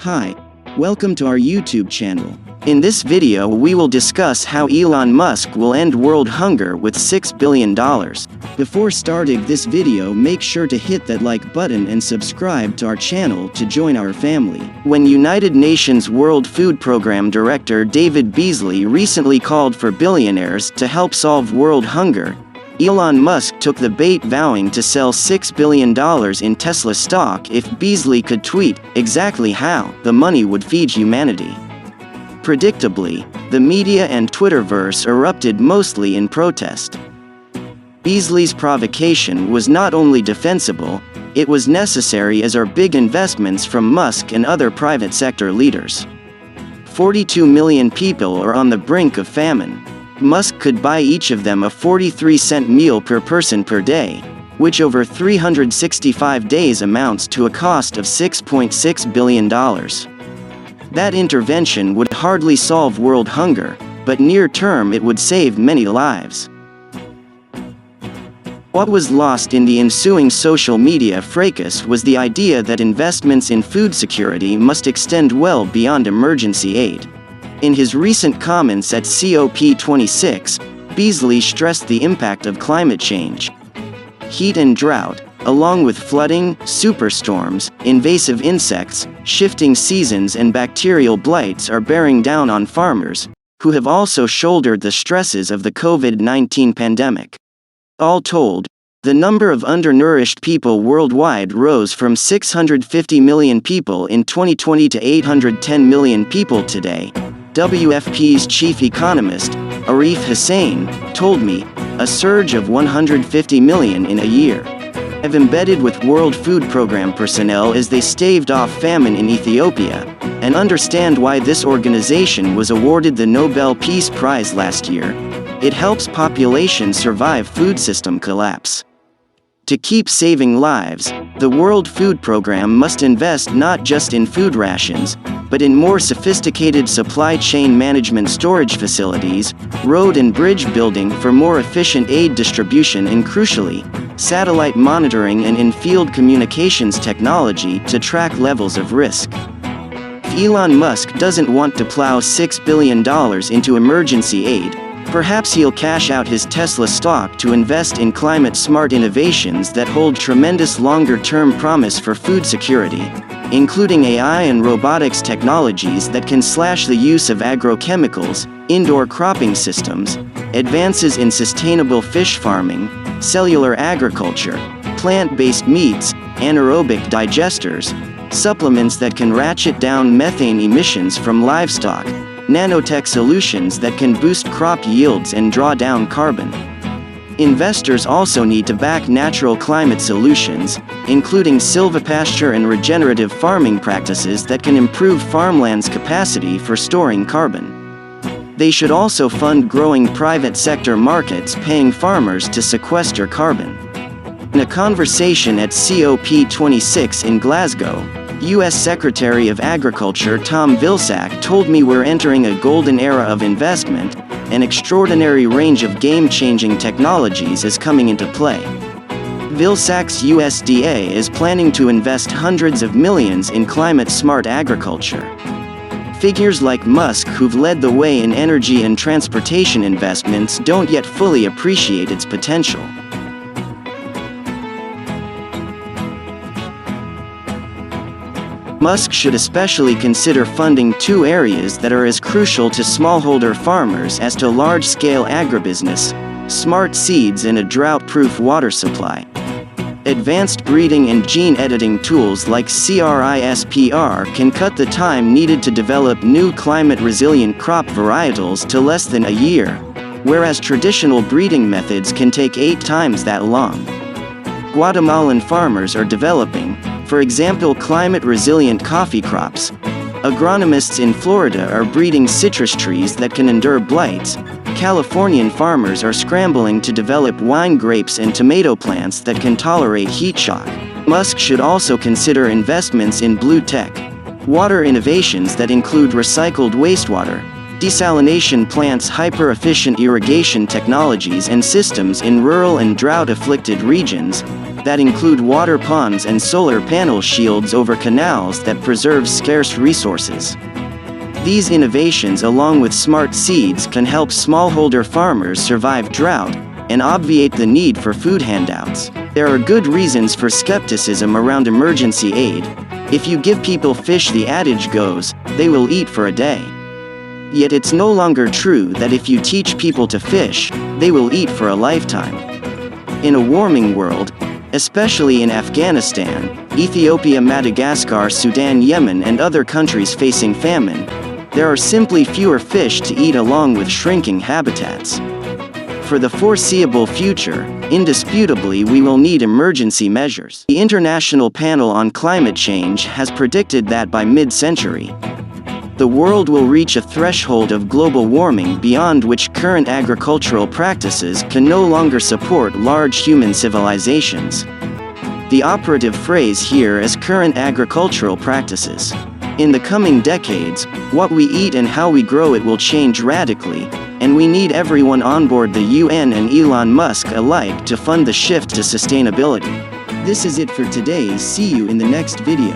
Hi, welcome to our YouTube channel. In this video we will discuss how Elon Musk will end world hunger with $6 billion. Before starting this video, make sure to hit that like button and subscribe to our channel to join our family. When United Nations World Food Program Director David Beasley recently called for billionaires to help solve world hunger, Elon Musk took the bait, vowing to sell $6 billion in Tesla stock if Beasley could tweet exactly how the money would feed humanity. Predictably, the media and Twitterverse erupted mostly in protest. Beasley's provocation was not only defensible, it was necessary, as are big investments from Musk and other private sector leaders. 42 million people are on the brink of famine. Musk could buy each of them a 43-cent meal per person per day, which over 365 days amounts to a cost of $6.6 billion. That intervention would hardly solve world hunger, but near term it would save many lives. What was lost in the ensuing social media fracas was the idea that investments in food security must extend well beyond emergency aid. In his recent comments at COP26, Beasley stressed the impact of climate change. Heat and drought, along with flooding, superstorms, invasive insects, shifting seasons and bacterial blights, are bearing down on farmers, who have also shouldered the stresses of the COVID-19 pandemic. All told, the number of undernourished people worldwide rose from 650 million people in 2020 to 810 million people today. WFP's chief economist, Arif Hussain, told me, a surge of 150 million in a year. I've embedded with World Food Program personnel as they staved off famine in Ethiopia, and understand why this organization was awarded the Nobel Peace Prize last year. It helps populations survive food system collapse. To keep saving lives, the World Food Program must invest not just in food rations, but in more sophisticated supply chain management, storage facilities, road and bridge building for more efficient aid distribution, and crucially, satellite monitoring and in-field communications technology to track levels of risk. If Elon Musk doesn't want to plow $6 billion into emergency aid, perhaps he'll cash out his Tesla stock to invest in climate-smart innovations that hold tremendous longer-term promise for food security, including AI and robotics technologies that can slash the use of agrochemicals, indoor cropping systems, advances in sustainable fish farming, cellular agriculture, plant-based meats, anaerobic digesters, supplements that can ratchet down methane emissions from livestock, nanotech solutions that can boost crop yields and draw down carbon. Investors also need to back natural climate solutions, including silvopasture and regenerative farming practices that can improve farmland's capacity for storing carbon. They should also fund growing private sector markets paying farmers to sequester carbon. In a conversation at COP26 in Glasgow, U.S. Secretary of Agriculture Tom Vilsack told me we're entering a golden era of investment. An extraordinary range of game-changing technologies is coming into play. Vilsack's USDA is planning to invest hundreds of millions in climate-smart agriculture. Figures like Musk, who've led the way in energy and transportation investments, don't yet fully appreciate its potential. Musk should especially consider funding two areas that are as crucial to smallholder farmers as to large-scale agribusiness: smart seeds and a drought-proof water supply. Advanced breeding and gene editing tools like CRISPR can cut the time needed to develop new climate-resilient crop varietals to less than a year, whereas traditional breeding methods can take 8 times that long. Guatemalan farmers are developing, for example, climate-resilient coffee crops. Agronomists in Florida are breeding citrus trees that can endure blights. Californian farmers are scrambling to develop wine grapes and tomato plants that can tolerate heat shock. Musk should also consider investments in blue tech, water innovations that include recycled wastewater, desalination plants, hyper-efficient irrigation technologies and systems in rural and drought-afflicted regions, that include water ponds and solar panel shields over canals that preserve scarce resources. These innovations, along with smart seeds, can help smallholder farmers survive drought and obviate the need for food handouts. There are good reasons for skepticism around emergency aid. If you give people fish, the adage goes, they will eat for a day. Yet it's no longer true that if you teach people to fish, they will eat for a lifetime. In a warming world, especially in Afghanistan, Ethiopia, Madagascar, Sudan, Yemen, and other countries facing famine, there are simply fewer fish to eat, along with shrinking habitats. For the foreseeable future, indisputably we will need emergency measures. The International Panel on Climate Change has predicted that by mid-century, the world will reach a threshold of global warming beyond which current agricultural practices can no longer support large human civilizations. The operative phrase here is current agricultural practices. In the coming decades, what we eat and how we grow it will change radically, and we need everyone on board, the UN and Elon Musk alike, to fund the shift to sustainability. This is it for today. See you in the next video.